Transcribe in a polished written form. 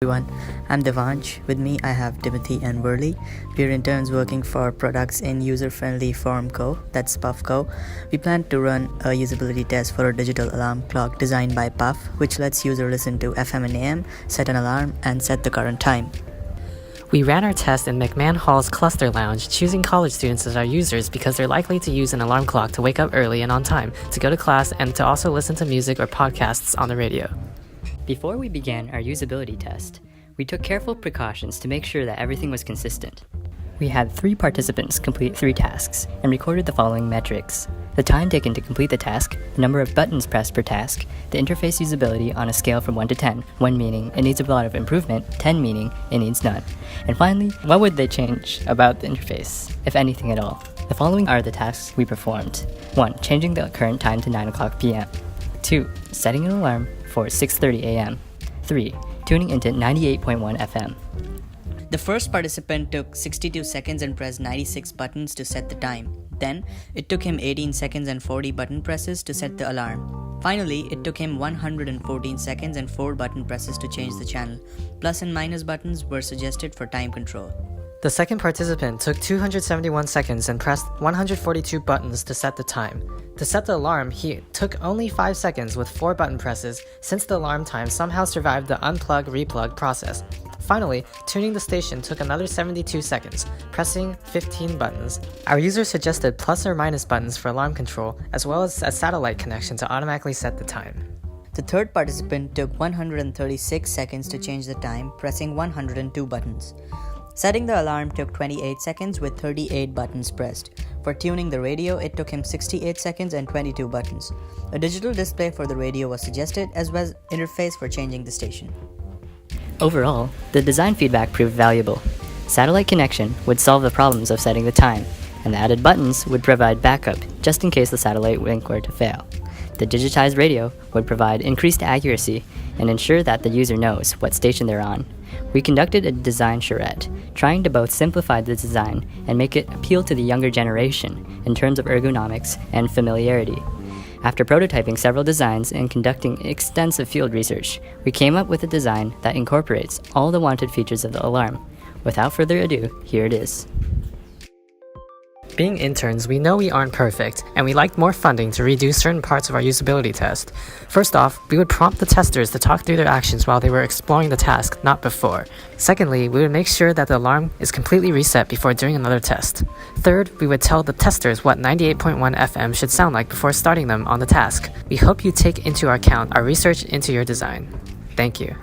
Everyone, I'm Devansh. With me, I have Timothy and Verli. We're interns working for products in user-friendly Form Co. That's Puff Co. We plan to run a usability test for a digital alarm clock designed by Puff, which lets user listen to FM and AM, set an alarm, and set the current time. We ran our test in McMahon Hall's Cluster Lounge, choosing college students as our users because they're likely to use an alarm clock to wake up early and on time, to go to class, and to also listen to music or podcasts on the radio. Before we began our usability test, we took careful precautions to make sure that everything was consistent. We had 3 participants complete 3 tasks and recorded the following metrics: the time taken to complete the task, the number of buttons pressed per task, the interface usability on a scale from 1 to 10, 1 meaning it needs a lot of improvement, 10 meaning it needs none. And finally, what would they change about the interface, if anything at all? The following are the tasks we performed. 1. Changing the current time to 9 o'clock p.m. 2. Setting an alarm for 6:30 a.m. 3. Tuning into 98.1 FM. The first participant took 62 seconds and pressed 96 buttons to set the time. Then, it took him 18 seconds and 40 button presses to set the alarm. Finally, it took him 114 seconds and 4 button presses to change the channel. Plus and minus buttons were suggested for time control. The second participant took 271 seconds and pressed 142 buttons to set the time. To set the alarm, he took only 5 seconds with 4 button presses, since the alarm time somehow survived the unplug-replug process. Finally, tuning the station took another 72 seconds, pressing 15 buttons. Our users suggested plus or minus buttons for alarm control, as well as a satellite connection to automatically set the time. The third participant took 136 seconds to change the time, pressing 102 buttons. Setting the alarm took 28 seconds with 38 buttons pressed. For tuning the radio, it took him 68 seconds and 22 buttons. A digital display for the radio was suggested, as well as interface for changing the station. Overall, the design feedback proved valuable. Satellite connection would solve the problems of setting the time, and the added buttons would provide backup just in case the satellite link were to fail. The digitized radio would provide increased accuracy and ensure that the user knows what station they're on. We conducted a design charrette, trying to both simplify the design and make it appeal to the younger generation in terms of ergonomics and familiarity. After prototyping several designs and conducting extensive field research, we came up with a design that incorporates all the wanted features of the alarm. Without further ado, here it is. Being interns, we know we aren't perfect, and we liked more funding to redo certain parts of our usability test. First off, we would prompt the testers to talk through their actions while they were exploring the task, not before. Secondly, we would make sure that the alarm is completely reset before doing another test. Third, we would tell the testers what 98.1 FM should sound like before starting them on the task. We hope you take into account our research into your design. Thank you.